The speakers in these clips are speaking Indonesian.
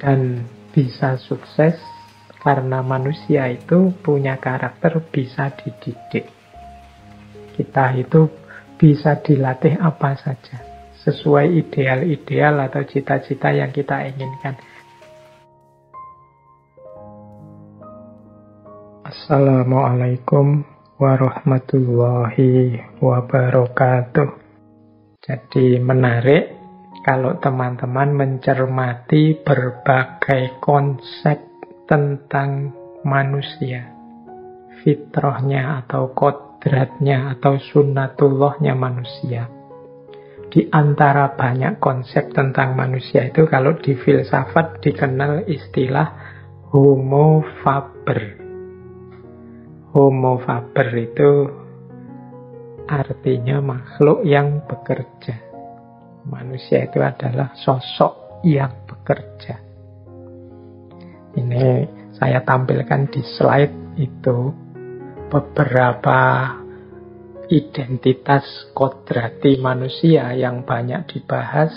Dan bisa sukses karena manusia itu punya karakter bisa dididik. Kita itu bisa dilatih apa saja, sesuai ideal-ideal atau cita-cita yang kita inginkan. Assalamualaikum warahmatullahi wabarakatuh. Jadi menarik kalau teman-teman mencermati berbagai konsep tentang manusia, fitrahnya atau kodratnya atau sunnatullahnya manusia. Di antara banyak konsep tentang manusia itu, kalau di filsafat dikenal istilah homo faber. Homo faber itu artinya makhluk yang bekerja. Manusia itu adalah sosok yang bekerja. Ini saya tampilkan di slide itu beberapa identitas kodrati manusia yang banyak dibahas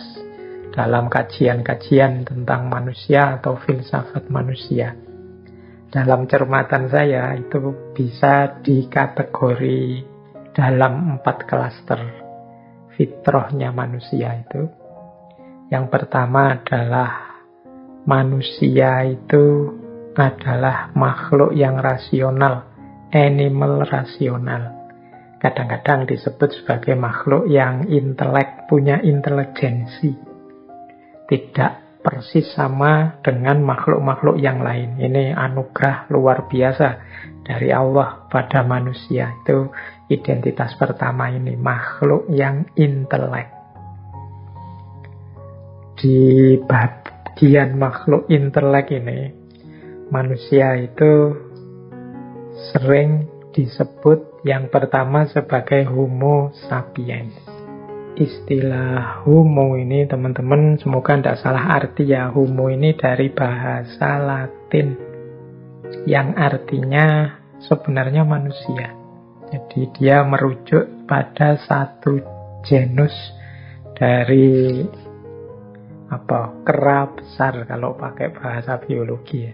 dalam kajian-kajian tentang manusia atau filsafat manusia. Dalam cermatan saya itu bisa dikategori dalam 4 klaster fitrahnya manusia itu. Yang pertama adalah manusia itu adalah makhluk yang rasional, animal rasional. Kadang-kadang disebut sebagai makhluk yang intelek, punya intelijensi. Tidak persis sama dengan makhluk-makhluk yang lain. Ini anugerah luar biasa dari Allah pada manusia. Itu identitas pertama ini, makhluk yang intelek. Di bagian makhluk intelek ini, manusia itu sering disebut yang pertama sebagai homo sapiens. Istilah homo ini teman-teman semoga tidak salah arti ya. Homo ini dari bahasa Latin yang artinya sebenarnya manusia. Jadi dia merujuk pada satu genus dari kera besar kalau pakai bahasa biologi ya.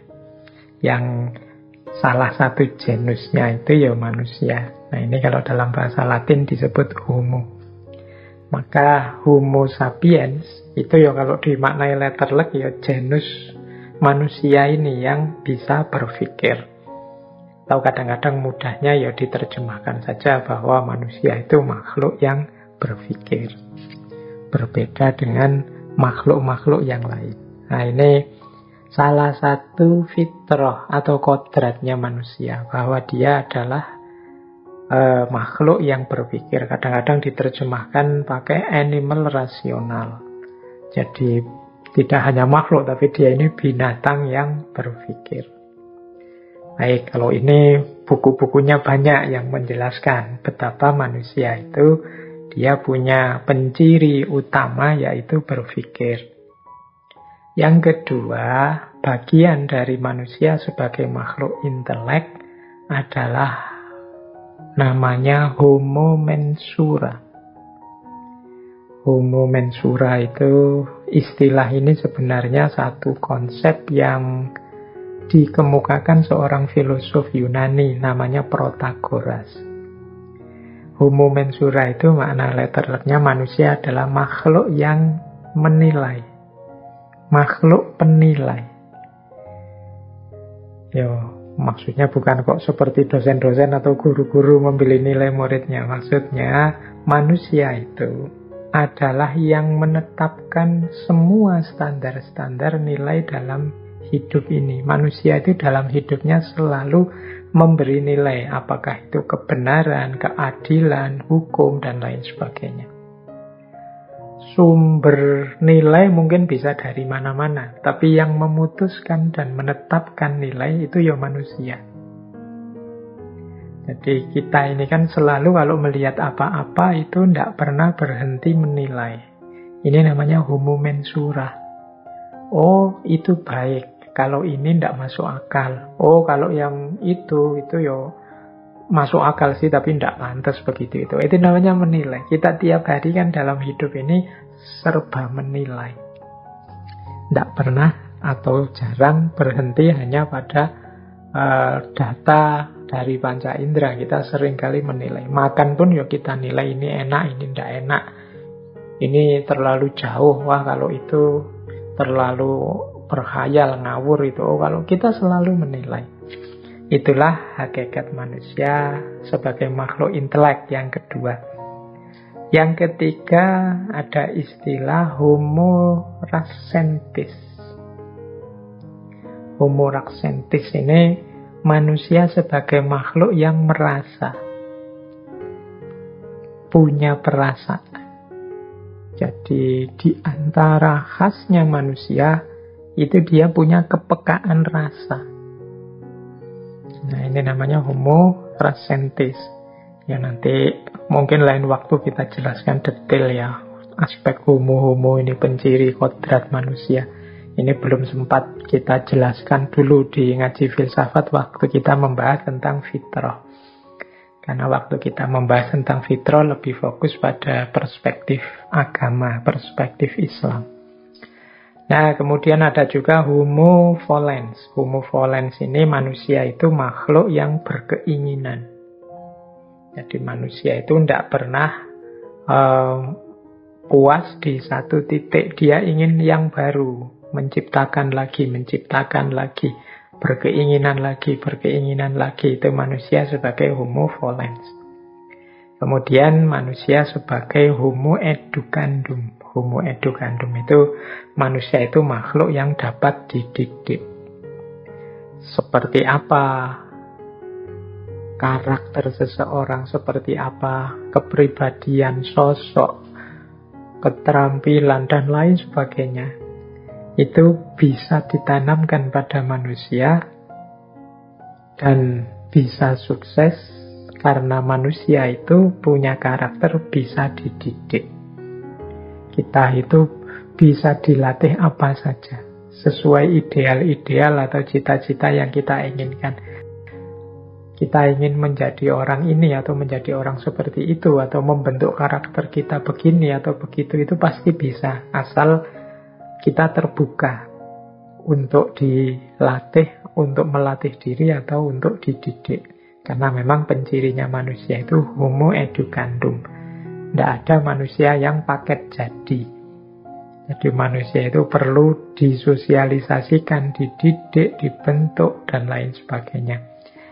Yang salah satu genusnya itu ya manusia. Nah ini kalau dalam bahasa Latin disebut homo. Maka homo sapiens itu ya kalau dimaknai letterlek ya genus manusia ini yang bisa berpikir. Atau kadang-kadang mudahnya ya diterjemahkan saja bahwa manusia itu makhluk yang berpikir. Berbeda dengan makhluk-makhluk yang lain. Nah ini salah satu fitrah atau kodratnya manusia, bahwa dia adalah makhluk yang berpikir. Kadang-kadang diterjemahkan pakai animal rasional. Jadi tidak hanya makhluk, tapi dia ini binatang yang berpikir. Baik, kalau ini buku-bukunya banyak yang menjelaskan betapa manusia itu dia punya penciri utama yaitu berpikir. Yang kedua, bagian dari manusia sebagai makhluk intelek adalah namanya homo mensura. Homo mensura itu, istilah ini sebenarnya satu konsep yang dikemukakan seorang filosof Yunani namanya Protagoras. Homo mensura itu makna letternya manusia adalah makhluk yang menilai, makhluk penilai. Maksudnya bukan kok seperti dosen-dosen atau guru-guru membeli nilai muridnya. Maksudnya manusia itu adalah yang menetapkan semua standar-standar nilai dalam hidup ini. Manusia itu dalam hidupnya selalu memberi nilai, apakah itu kebenaran, keadilan, hukum, dan lain sebagainya. Sumber nilai mungkin bisa dari mana-mana, tapi yang memutuskan dan menetapkan nilai itu ya manusia. Jadi kita ini kan selalu kalau melihat apa-apa itu tidak pernah berhenti menilai. Ini namanya homo mensura. Oh, itu baik. Kalau ini tidak masuk akal. Oh, kalau yang itu ya masuk akal sih, tapi tidak pantas begitu itu. Itu namanya menilai. Kita tiap hari kan dalam hidup ini serba menilai. Tidak pernah atau jarang berhenti hanya pada data dari panca indera. Kita seringkali menilai. Makan pun ya kita nilai, ini enak, ini tidak enak. Ini terlalu jauh, wah kalau itu terlalu berkhayal, ngawur itu. Oh, kalau kita selalu menilai. Itulah hakikat manusia sebagai makhluk intelek yang kedua. Yang ketiga ada istilah Homo racentis. Homo racentis ini manusia sebagai makhluk yang merasa, punya perasaan. Jadi di antara khasnya manusia itu dia punya kepekaan rasa. Nah, ini namanya Homo racentis. Ya nanti mungkin lain waktu kita jelaskan detail ya aspek homo ini, penciri kodrat manusia. Ini belum sempat kita jelaskan dulu di ngaji filsafat waktu kita membahas tentang fitrah. Karena waktu kita membahas tentang fitrah lebih fokus pada perspektif agama, perspektif Islam. Nah, kemudian ada juga Homo volens. Homo volens ini manusia itu makhluk yang berkeinginan. Jadi manusia itu tidak pernah puas di satu titik. Dia ingin yang baru, menciptakan lagi, berkeinginan lagi. Itu manusia sebagai Homo volens. Kemudian manusia sebagai Homo educandum. Homo educandum itu manusia itu makhluk yang dapat dididik. Seperti apa karakter seseorang, seperti apa kepribadian, sosok, keterampilan, dan lain sebagainya. Itu bisa ditanamkan pada manusia dan bisa sukses karena manusia itu punya karakter bisa dididik. Kita itu bisa dilatih apa saja sesuai ideal-ideal atau cita-cita yang kita inginkan. Kita ingin menjadi orang ini atau menjadi orang seperti itu atau membentuk karakter kita begini atau begitu, itu pasti bisa asal kita terbuka untuk dilatih, untuk melatih diri atau untuk dididik. Karena memang pencirinya manusia itu Homo educandum. Tidak ada manusia yang paket jadi. Jadi manusia itu perlu disosialisasikan, dididik, dibentuk, dan lain sebagainya.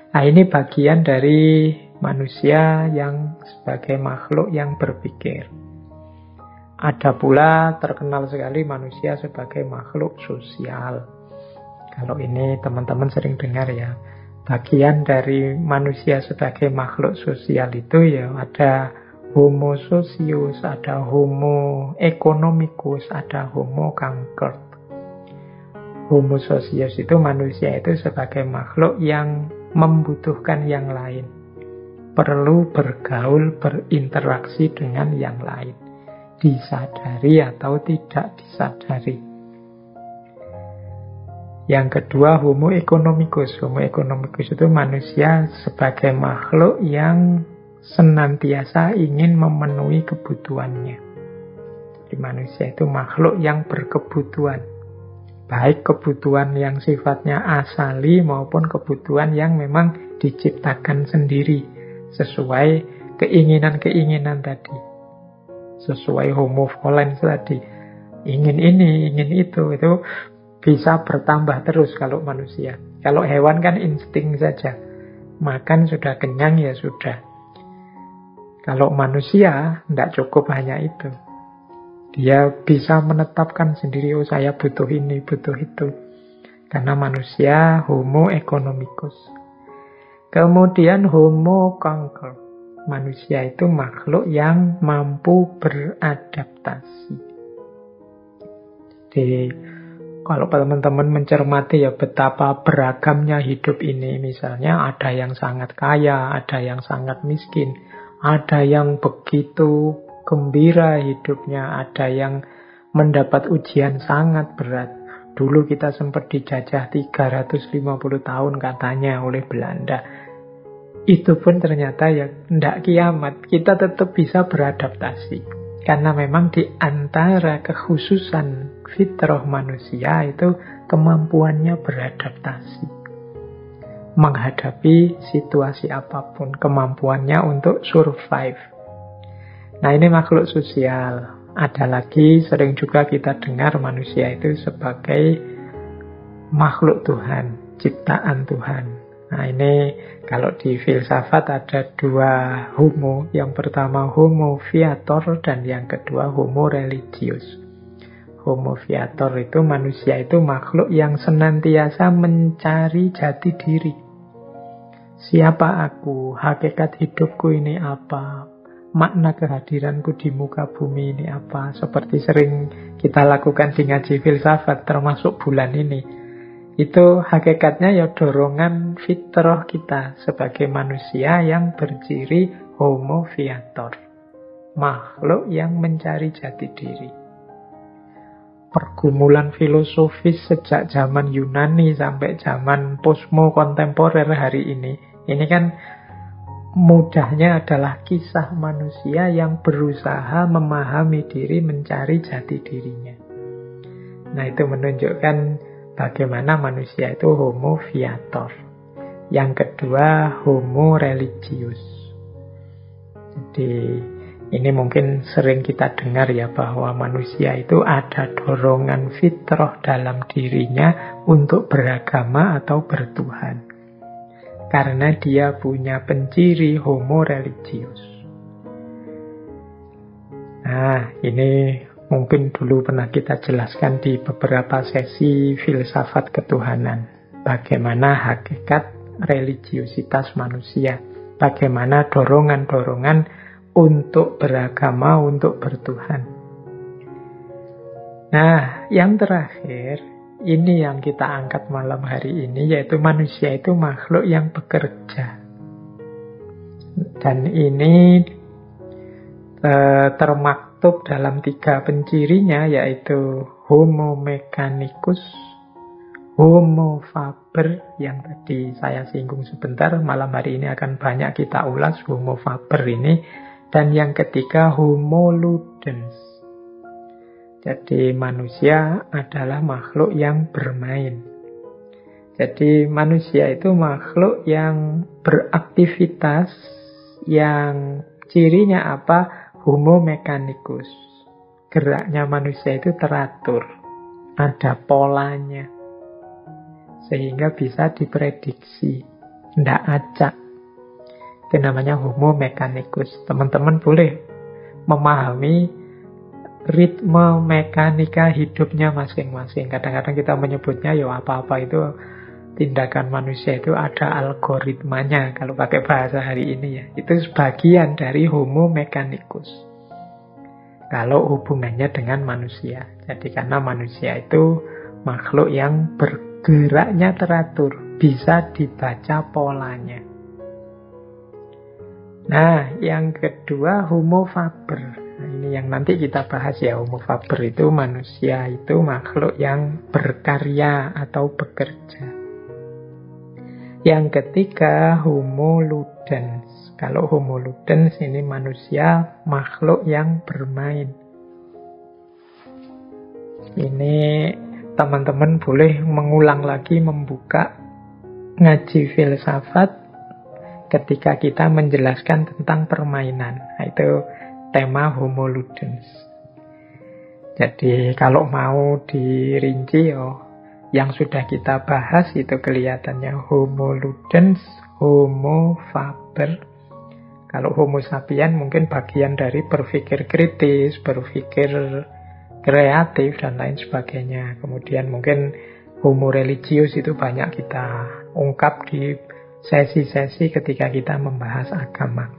Nah, ini bagian dari manusia yang sebagai makhluk yang berpikir. Ada pula terkenal sekali manusia sebagai makhluk sosial. Kalau ini teman-teman sering dengar ya. Bagian dari manusia sebagai makhluk sosial itu ya ada Homo socius, ada Homo economicus, ada Homo conquered. Homo socius itu manusia itu sebagai makhluk yang membutuhkan yang lain. Perlu bergaul, berinteraksi dengan yang lain. Disadari atau tidak disadari. Yang kedua, Homo economicus. Homo economicus itu manusia sebagai makhluk yang senantiasa ingin memenuhi kebutuhannya. Jadi manusia itu makhluk yang berkebutuhan. Baik kebutuhan yang sifatnya asali maupun kebutuhan yang memang diciptakan sendiri. Sesuai keinginan-keinginan tadi. Sesuai Homo volens tadi. Ingin ini, ingin itu bisa bertambah terus kalau manusia. Kalau hewan kan insting saja. Makan sudah kenyang ya sudah. Kalau manusia, tidak cukup hanya itu. Dia bisa menetapkan sendiri, oh saya butuh ini, butuh itu. Karena manusia Homo economicus. Kemudian Homo conquered. Manusia itu makhluk yang mampu beradaptasi. Jadi, kalau teman-teman mencermati ya betapa beragamnya hidup ini. Misalnya ada yang sangat kaya, ada yang sangat miskin. Ada yang begitu gembira hidupnya, ada yang mendapat ujian sangat berat. Dulu kita sempat dijajah 350 tahun katanya oleh Belanda. Itu pun ternyata ya tidak kiamat. Kita tetap bisa beradaptasi. Karena memang di antara kekhususan fitrah manusia itu kemampuannya beradaptasi. Menghadapi situasi apapun, kemampuannya untuk survive. Nah, ini makhluk sosial. Ada lagi, sering juga kita dengar manusia itu sebagai makhluk Tuhan, ciptaan Tuhan. Nah, ini kalau di filsafat ada dua homo. Yang pertama homo viator dan yang kedua homo religius. Homo viator itu manusia itu makhluk yang senantiasa mencari jati diri. Siapa aku? Hakikat hidupku ini apa? Makna kehadiranku di muka bumi ini apa? Seperti sering kita lakukan di ngaji filsafat, termasuk bulan ini. Itu hakikatnya ya dorongan fitrah kita sebagai manusia yang berciri homo viator. Makhluk yang mencari jati diri. Pergumulan filosofis sejak zaman Yunani sampai zaman posmo kontemporer hari ini kan mudahnya adalah kisah manusia yang berusaha memahami diri, mencari jati dirinya. Nah, itu menunjukkan bagaimana manusia itu homo viator. Yang kedua, homo religius. Jadi ini mungkin sering kita dengar ya, bahwa manusia itu ada dorongan fitrah dalam dirinya untuk beragama atau bertuhan. Karena dia punya penciri homo religius. Nah, ini mungkin dulu pernah kita jelaskan di beberapa sesi filsafat ketuhanan. Bagaimana hakikat religiusitas manusia. Bagaimana dorongan-dorongan untuk beragama, untuk bertuhan. Nah, yang terakhir, ini yang kita angkat malam hari ini, yaitu manusia itu makhluk yang bekerja. Dan ini termaktub dalam 3 pencirinya, yaitu homo mechanicus, homo faber, yang tadi saya singgung sebentar, malam hari ini akan banyak kita ulas homo faber ini, dan yang ketiga homo ludens. Jadi manusia adalah makhluk yang bermain. Jadi manusia itu makhluk yang beraktivitas, yang cirinya apa? Homo mechanicus. Geraknya manusia itu teratur, ada polanya, sehingga bisa diprediksi, tidak acak. Itu namanya homo mechanicus. Teman-teman boleh memahami ritme mekanika hidupnya masing-masing. Kadang-kadang kita menyebutnya ya apa-apa itu tindakan manusia itu ada algoritmanya, kalau pakai bahasa hari ini ya. Itu sebagian dari homo mechanicus kalau hubungannya dengan manusia. Jadi karena manusia itu makhluk yang bergeraknya teratur, bisa dibaca polanya. Nah, yang kedua homo faber. Nah, ini yang nanti kita bahas ya. Homo faber itu manusia itu makhluk yang berkarya atau bekerja. Yang ketiga homo ludens. Kalau homo ludens ini manusia makhluk yang bermain. Ini teman-teman boleh mengulang lagi membuka ngaji filsafat ketika kita menjelaskan tentang permainan. Nah, itu tema homo ludens. Jadi kalau mau dirinci yang sudah kita bahas itu kelihatannya homo ludens, homo faber. Kalau homo sapien mungkin bagian dari berpikir kritis, berpikir kreatif dan lain sebagainya. Kemudian mungkin homo religius itu banyak kita ungkap di sesi-sesi ketika kita membahas agama.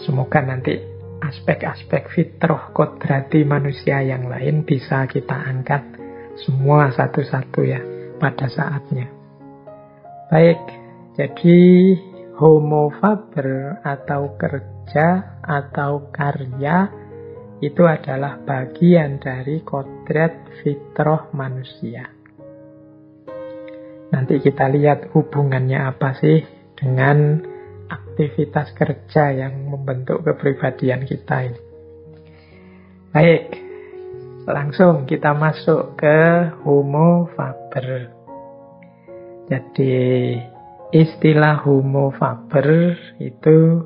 Semoga nanti aspek-aspek fitrah kodrati manusia yang lain bisa kita angkat semua satu-satu ya pada saatnya. Baik, jadi homo faber atau kerja atau karya itu adalah bagian dari kodrat fitrah manusia. Nanti kita lihat hubungannya apa sih dengan aktivitas kerja yang membentuk kepribadian kita ini. Baik, langsung kita masuk ke Homo faber. Jadi istilah Homo faber itu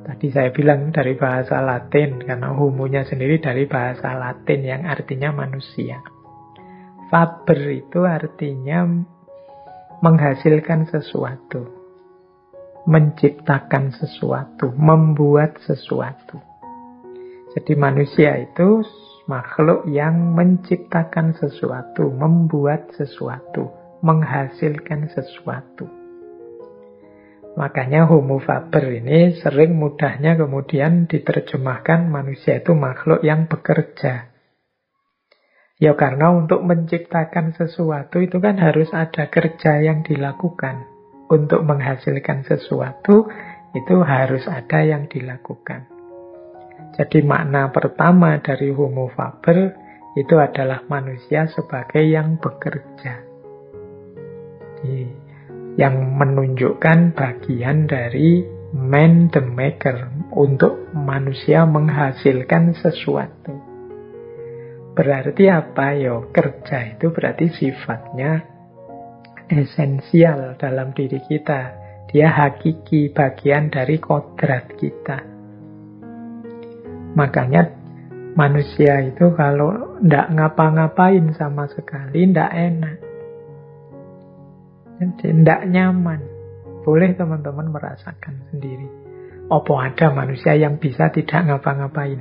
tadi saya bilang dari bahasa Latin, karena homonya sendiri dari bahasa Latin yang artinya manusia. Faber itu artinya menghasilkan sesuatu, menciptakan sesuatu, membuat sesuatu. Jadi manusia itu makhluk yang menciptakan sesuatu, membuat sesuatu, menghasilkan sesuatu. Makanya Homo faber ini sering mudahnya kemudian diterjemahkan manusia itu makhluk yang bekerja. Ya karena untuk menciptakan sesuatu itu kan harus ada kerja yang dilakukan. Untuk menghasilkan sesuatu itu harus ada yang dilakukan. Jadi makna pertama dari Homo faber itu adalah manusia sebagai yang bekerja. Yang menunjukkan bagian dari man the maker, untuk manusia menghasilkan sesuatu. Berarti apa? Yo, kerja itu berarti sifatnya esensial dalam diri kita. Dia hakiki, bagian dari kodrat kita. Makanya manusia itu kalau tidak ngapa-ngapain sama sekali, tidak enak. Jadi tidak nyaman. Boleh teman-teman merasakan sendiri. Apa ada manusia yang bisa tidak ngapa-ngapain?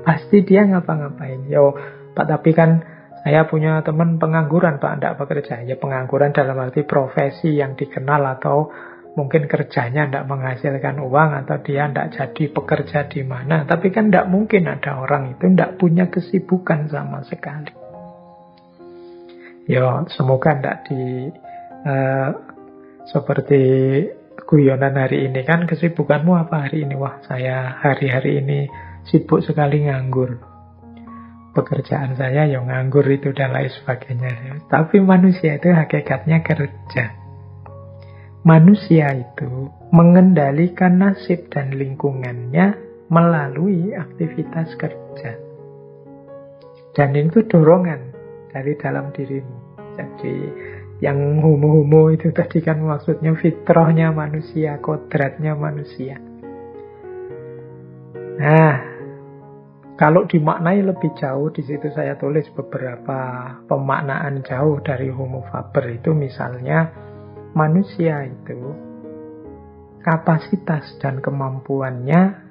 Pasti dia ngapa-ngapain. Yo, Pak, tapi kan saya punya teman pengangguran, Pak, tidak bekerja. Ya pengangguran dalam arti profesi yang dikenal, atau mungkin kerjanya tidak menghasilkan uang, atau dia tidak jadi pekerja di mana. Tapi kan tidak mungkin ada orang itu tidak punya kesibukan sama sekali. Yo, semoga tidak seperti guyonan hari ini kan, kesibukanmu apa hari ini? Wah, saya hari-hari ini sibuk sekali nganggur. Pekerjaan saya yang nganggur itu dan lain sebagainya. Tapi manusia itu hakikatnya kerja. Manusia itu mengendalikan nasib dan lingkungannya melalui aktivitas kerja. Dan itu dorongan dari dalam dirimu. Jadi yang homo-homo itu tadi kan maksudnya fitrahnya manusia, kodratnya manusia. Nah, kalau dimaknai lebih jauh, di situ saya tulis beberapa pemaknaan jauh dari Homo faber itu. Misalnya, manusia itu kapasitas dan kemampuannya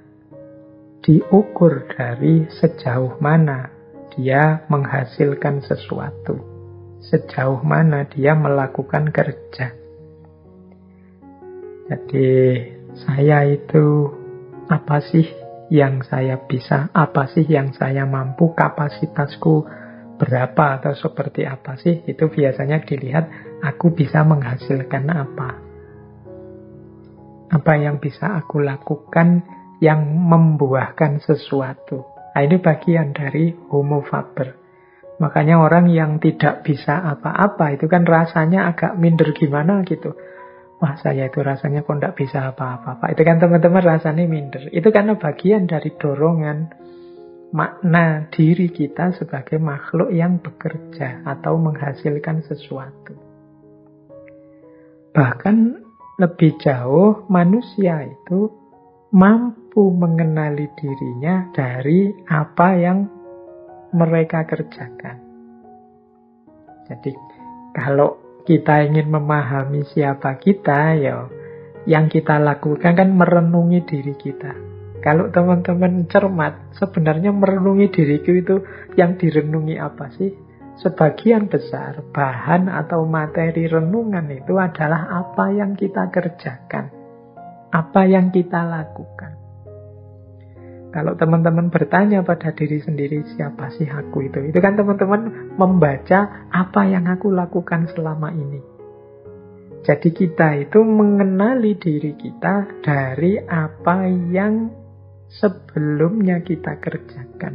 diukur dari sejauh mana dia menghasilkan sesuatu, sejauh mana dia melakukan kerja. Jadi saya itu apa sih yang saya bisa, apa sih yang saya mampu, kapasitasku berapa atau seperti apa sih, itu biasanya dilihat aku bisa menghasilkan apa yang bisa aku lakukan yang membuahkan sesuatu. Nah, ini bagian dari Homo faber. Makanya orang yang tidak bisa apa-apa itu kan rasanya agak minder gimana gitu. Wah, saya itu rasanya kok tidak bisa apa-apa, Pak. Itu kan teman-teman rasanya minder. Itu karena bagian dari dorongan makna diri kita sebagai makhluk yang bekerja atau menghasilkan sesuatu. Bahkan lebih jauh, manusia itu mampu mengenali dirinya dari apa yang mereka kerjakan. Jadi kalau kita ingin memahami siapa kita, ya yang kita lakukan kan merenungi diri kita. Kalau teman-teman cermat, sebenarnya merenungi diriku itu yang direnungi apa sih? Sebagian besar bahan atau materi renungan itu adalah apa yang kita kerjakan, apa yang kita lakukan. Kalau teman-teman bertanya pada diri sendiri, siapa sih aku itu? Itu kan teman-teman membaca apa yang aku lakukan selama ini. Jadi kita itu mengenali diri kita dari apa yang sebelumnya kita kerjakan.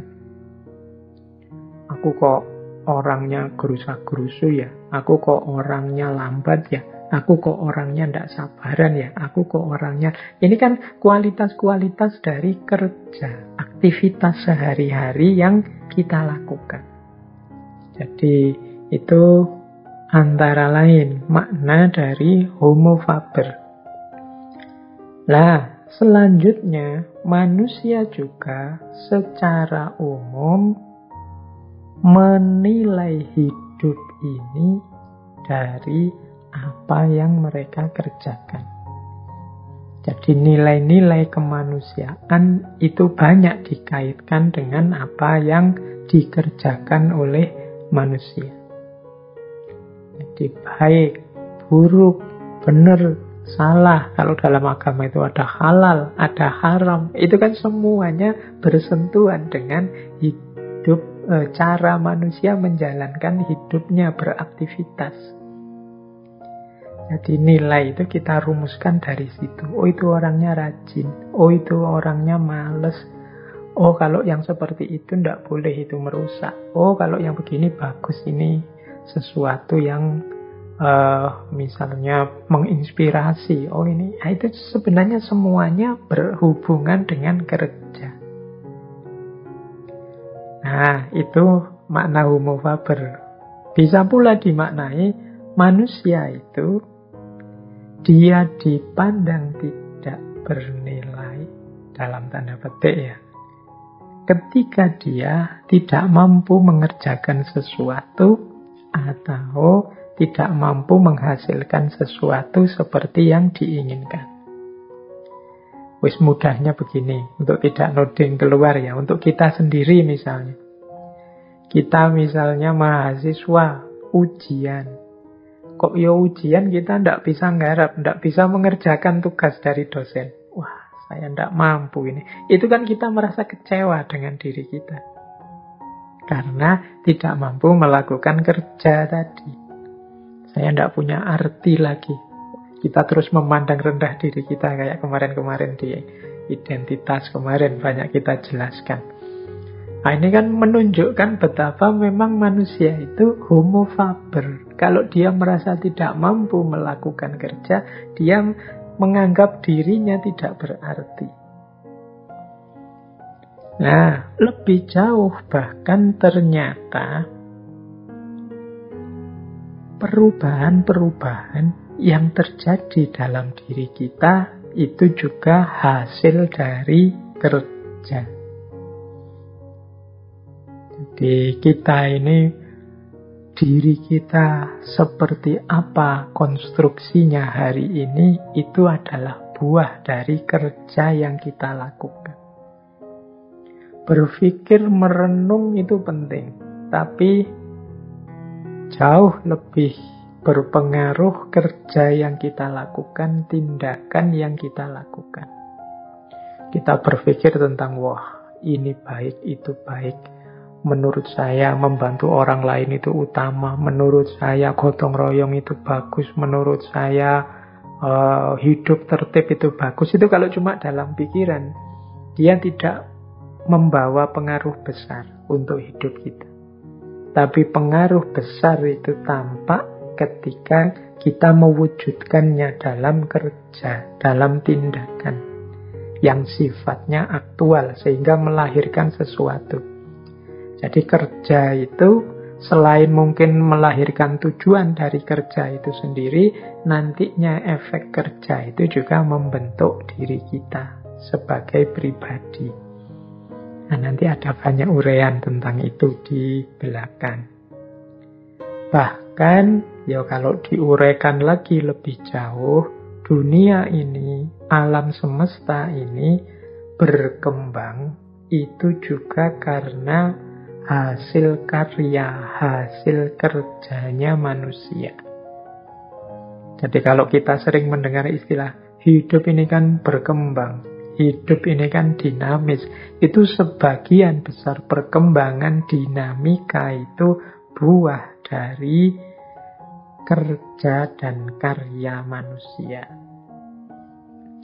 Aku kok orangnya gerusa-gerusu ya? Aku kok orangnya lambat ya? Aku kok orangnya tidak sabaran ya, aku kok orangnya... Ini kan kualitas-kualitas dari kerja, aktivitas sehari-hari yang kita lakukan. Jadi itu antara lain makna dari homo faber. Nah, selanjutnya manusia juga secara umum menilai hidup ini dari apa yang mereka kerjakan. Jadi nilai-nilai kemanusiaan itu banyak dikaitkan dengan apa yang dikerjakan oleh manusia. Jadi baik, buruk, benar, salah. Kalau dalam agama itu ada halal, ada haram. Itu kan semuanya bersentuhan dengan hidup, cara manusia menjalankan hidupnya, beraktivitas. Jadi nilai itu kita rumuskan dari situ. Oh itu orangnya rajin. Oh itu orangnya males. Oh kalau yang seperti itu tidak boleh, itu merusak. Oh kalau yang begini bagus, ini sesuatu yang misalnya menginspirasi. Oh ini, itu sebenarnya semuanya berhubungan dengan kerja. Nah itu makna homo faber. Bisa pula dimaknai manusia itu dia dipandang tidak bernilai dalam tanda petik ya, ketika dia tidak mampu mengerjakan sesuatu atau tidak mampu menghasilkan sesuatu seperti yang diinginkan. Wis mudahnya begini, untuk tidak noding keluar ya, untuk kita sendiri misalnya. Kita misalnya mahasiswa ujian. Kok ya ujian kita tidak bisa nggarap, tidak bisa mengerjakan tugas dari dosen. Wah, saya tidak mampu ini. Itu kan kita merasa kecewa dengan diri kita. Karena tidak mampu melakukan kerja tadi. Saya tidak punya arti lagi. Kita terus memandang rendah diri kita kayak kemarin-kemarin di identitas kemarin banyak kita jelaskan. Nah, ini kan menunjukkan betapa memang manusia itu homo faber. Kalau dia merasa tidak mampu melakukan kerja, dia menganggap dirinya tidak berarti. Nah, lebih jauh bahkan ternyata perubahan-perubahan yang terjadi dalam diri kita itu juga hasil dari kerja. Jadi kita ini, diri kita seperti apa konstruksinya hari ini, itu adalah buah dari kerja yang kita lakukan. Berpikir, merenung itu penting, tapi jauh lebih berpengaruh kerja yang kita lakukan, tindakan yang kita lakukan. Kita berpikir tentang, wah ini baik, itu baik. Menurut saya membantu orang lain itu utama. Menurut saya gotong royong itu bagus. Menurut saya hidup tertib itu bagus. Itu kalau cuma dalam pikiran, dia tidak membawa pengaruh besar untuk hidup kita. Tapi pengaruh besar itu tampak ketika kita mewujudkannya dalam kerja, dalam tindakan yang sifatnya aktual sehingga melahirkan sesuatu. Jadi kerja itu selain mungkin melahirkan tujuan dari kerja itu sendiri, nantinya efek kerja itu juga membentuk diri kita sebagai pribadi. Nah, nanti ada banyak uraian tentang itu di belakang. Bahkan, ya kalau diuraikan lagi lebih jauh, dunia ini, alam semesta ini berkembang itu juga karena hasil karya, hasil kerjanya manusia. Jadi kalau kita sering mendengar istilah hidup ini kan berkembang, hidup ini kan dinamis, itu sebagian besar perkembangan dinamika itu buah dari kerja dan karya manusia.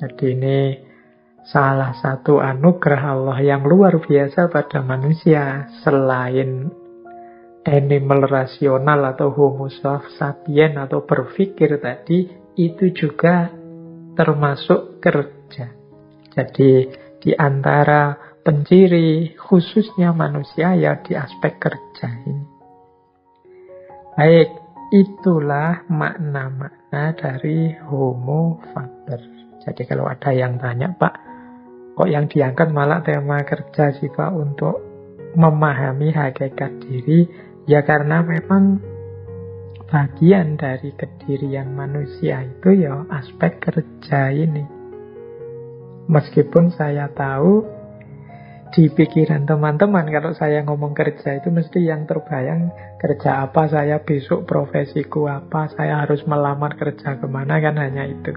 Jadi ini salah satu anugerah Allah yang luar biasa pada manusia. Selain animal rasional atau homo sapien atau berpikir tadi, itu juga termasuk kerja. Jadi di antara penciri khususnya manusia ya di aspek kerja ini. Baik, itulah makna-makna dari homo faber. Jadi kalau ada yang tanya, Pak, kok yang diangkat malah tema kerja sih Pak untuk memahami hakikat diri? Ya karena memang bagian dari kedirian manusia itu ya aspek kerja ini. Meskipun saya tahu di pikiran teman-teman kalau saya ngomong kerja itu mesti yang terbayang kerja apa saya besok, profesiku apa, saya harus melamar kerja kemana, kan hanya itu.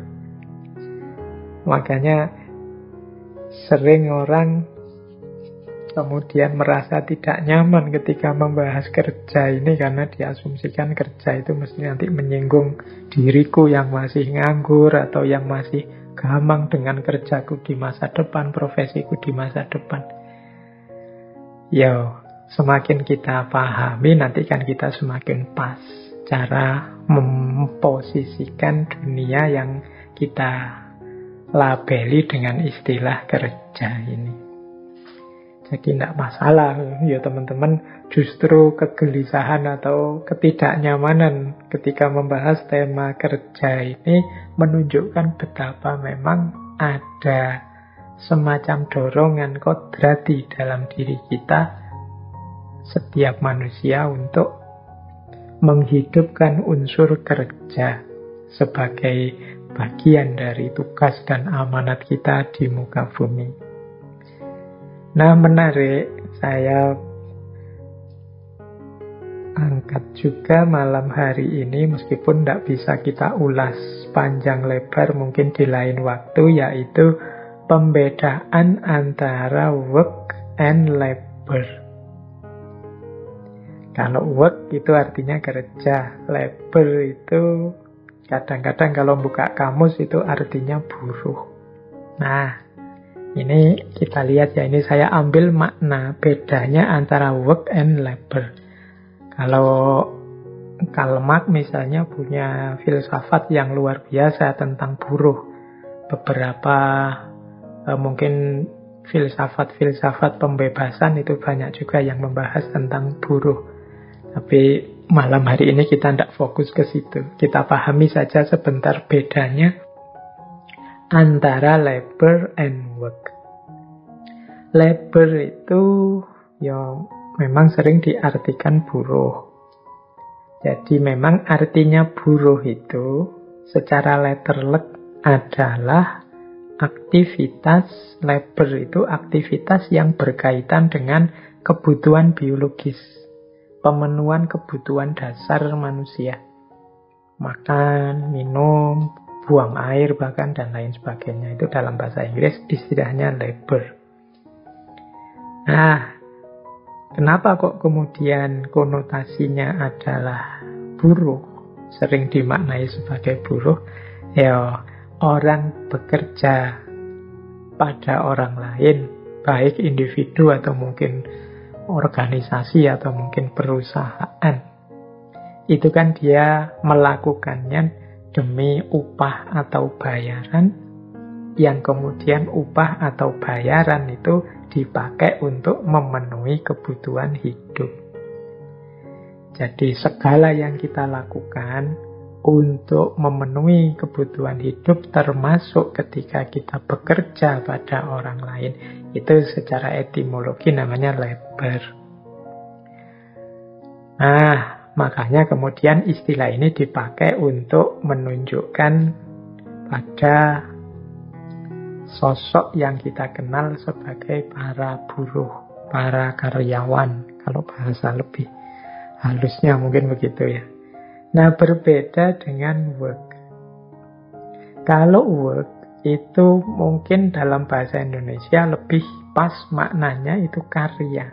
Makanya sering orang kemudian merasa tidak nyaman ketika membahas kerja ini karena diasumsikan kerja itu mesti nanti menyinggung diriku yang masih nganggur atau yang masih gamang dengan kerjaku di masa depan, profesiku di masa depan. Ya, semakin kita pahami nanti kan kita semakin pas cara memposisikan dunia yang kita labeli dengan istilah kerja ini. Jadi tidak masalah ya teman-teman, justru kegelisahan atau ketidaknyamanan ketika membahas tema kerja ini menunjukkan betapa memang ada semacam dorongan kodrati dalam diri kita, setiap manusia, untuk menghidupkan unsur kerja sebagai bagian dari tugas dan amanat kita di muka bumi. Nah, menarik, saya angkat juga malam hari ini, meskipun tidak bisa kita ulas panjang lebar mungkin di lain waktu, yaitu pembedaan antara work and labor. Kalau work itu artinya kerja, labor itu kadang-kadang kalau buka kamus itu artinya buruh. Nah, ini kita lihat ya, ini saya ambil makna bedanya antara work and labor. Kalau Karl Marx misalnya punya filsafat yang luar biasa tentang buruh. Beberapa mungkin filsafat-filsafat pembebasan itu banyak juga yang membahas tentang buruh. Tapi malam hari ini kita tidak fokus ke situ. Kita pahami saja sebentar bedanya antara labor and work. Labor itu ya memang sering diartikan buruh. Jadi memang artinya buruh itu secara letterlek adalah aktivitas, labor itu aktivitas yang berkaitan dengan kebutuhan biologis, pemenuhan kebutuhan dasar manusia. Makan, minum, buang air bahkan dan lain sebagainya. Itu dalam bahasa Inggris istilahnya labor. Nah, kenapa kok kemudian konotasinya adalah buruh, sering dimaknai sebagai buruh? Ya, orang bekerja pada orang lain, baik individu atau mungkin organisasi atau mungkin perusahaan. Itu kan dia melakukannya demi upah atau bayaran, yang kemudian upah atau bayaran itu dipakai untuk memenuhi kebutuhan hidup. Jadi segala yang kita lakukan untuk memenuhi kebutuhan hidup, termasuk ketika kita bekerja pada orang lain, itu secara etimologi namanya labor. Nah, makanya kemudian istilah ini dipakai untuk menunjukkan pada sosok yang kita kenal sebagai para buruh, para karyawan, kalau bahasa lebih halusnya mungkin begitu ya. Nah, berbeda dengan work. Kalau work itu mungkin dalam bahasa Indonesia lebih pas maknanya itu karya.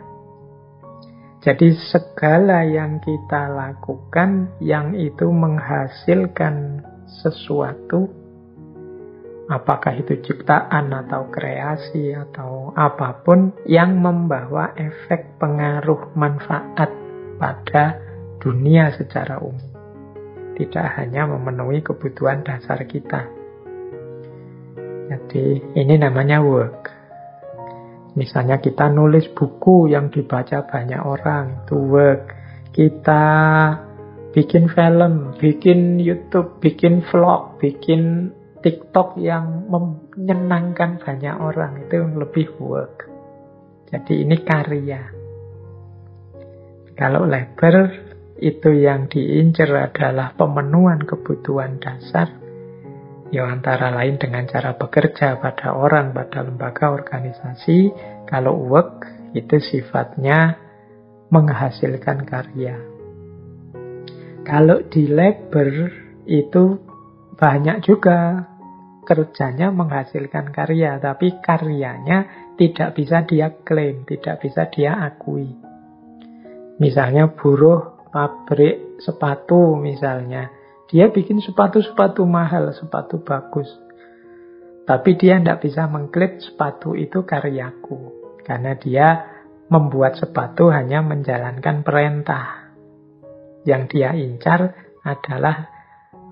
Jadi segala yang kita lakukan yang itu menghasilkan sesuatu, apakah itu ciptaan atau kreasi atau apapun yang membawa efek pengaruh manfaat pada dunia secara umum. Tidak hanya memenuhi kebutuhan dasar kita. Jadi ini namanya work. Misalnya kita nulis buku yang dibaca banyak orang, itu work. Kita bikin film, bikin YouTube, bikin vlog, bikin TikTok yang menyenangkan banyak orang, itu lebih work. Jadi ini karya. Kalau labor, itu yang diincar adalah pemenuhan kebutuhan dasar, ya antara lain dengan cara bekerja pada orang, pada lembaga organisasi. Kalau work, itu sifatnya menghasilkan karya. Kalau di labor, itu banyak juga kerjanya menghasilkan karya, tapi karyanya tidak bisa dia klaim, tidak bisa dia akui. Misalnya buruh pabrik sepatu misalnya, dia bikin sepatu-sepatu mahal, sepatu bagus, tapi dia tidak bisa mengklaim sepatu itu karyaku, karena dia membuat sepatu hanya menjalankan perintah. Yang dia incar adalah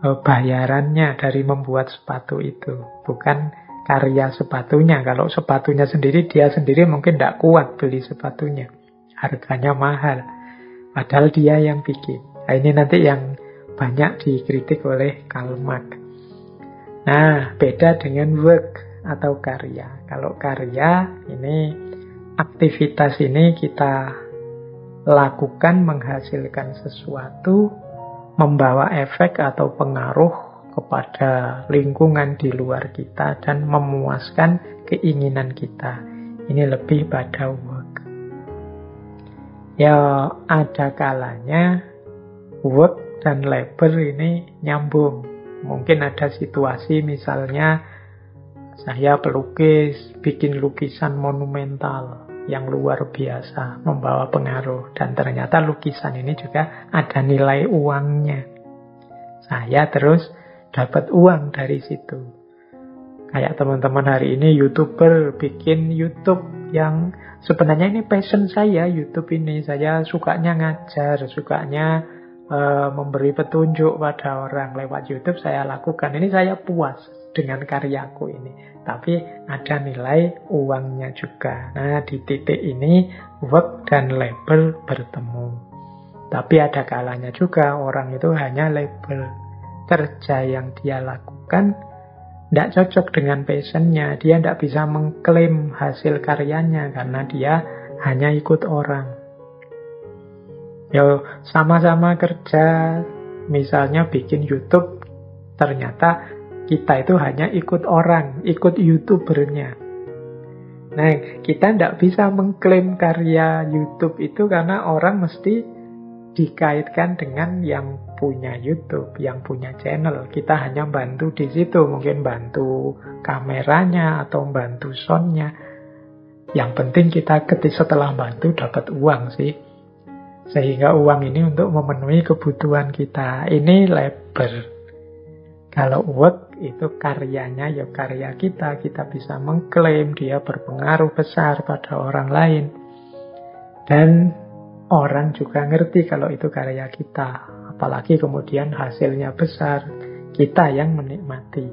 bayarannya dari membuat sepatu itu, bukan karya sepatunya. Kalau sepatunya sendiri, dia sendiri mungkin tidak kuat beli sepatunya, harganya mahal, padahal dia yang bikin. Nah, ini nanti yang banyak dikritik oleh Karl Marx. Nah, beda dengan work atau karya. Kalau karya, ini aktivitas ini kita lakukan menghasilkan sesuatu, membawa efek atau pengaruh kepada lingkungan di luar kita dan memuaskan keinginan kita. Ini lebih pada work. Ya, ada kalanya work dan labor ini nyambung. Mungkin ada situasi misalnya saya pelukis, bikin lukisan monumental yang luar biasa, membawa pengaruh, dan ternyata lukisan ini juga ada nilai uangnya. Saya terus dapat uang dari situ. Kayak teman-teman hari ini YouTuber bikin YouTube yang sebenarnya ini passion saya. YouTube ini saya sukanya ngajar, sukanya memberi petunjuk pada orang lewat YouTube, saya lakukan. Ini saya puas dengan karyaku ini, tapi ada nilai uangnya juga. Nah, di titik ini work dan labor bertemu. Tapi ada kalanya juga orang itu hanya labor, kerja yang dia lakukan tidak cocok dengan passionnya. Dia tidak bisa mengklaim hasil karyanya karena dia hanya ikut orang. Ya, sama-sama kerja, misalnya bikin YouTube, ternyata kita itu hanya ikut orang, ikut YouTubernya. Nah, kita tidak bisa mengklaim karya YouTube itu karena orang mesti dikaitkan dengan yang punya YouTube, yang punya channel. Kita hanya bantu di situ, mungkin bantu kameranya atau bantu soundnya. Yang penting kita setelah bantu dapat uang sih. Sehingga uang ini untuk memenuhi kebutuhan kita. Ini labor. Kalau work itu karyanya ya karya kita. Kita bisa mengklaim dia berpengaruh besar pada orang lain. Dan orang juga ngerti kalau itu karya kita. Apalagi kemudian hasilnya besar. Kita yang menikmati.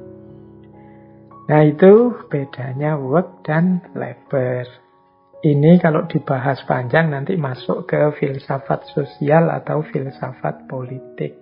Nah, itu bedanya work dan labor. Ini kalau dibahas panjang nanti masuk ke filsafat sosial atau filsafat politik.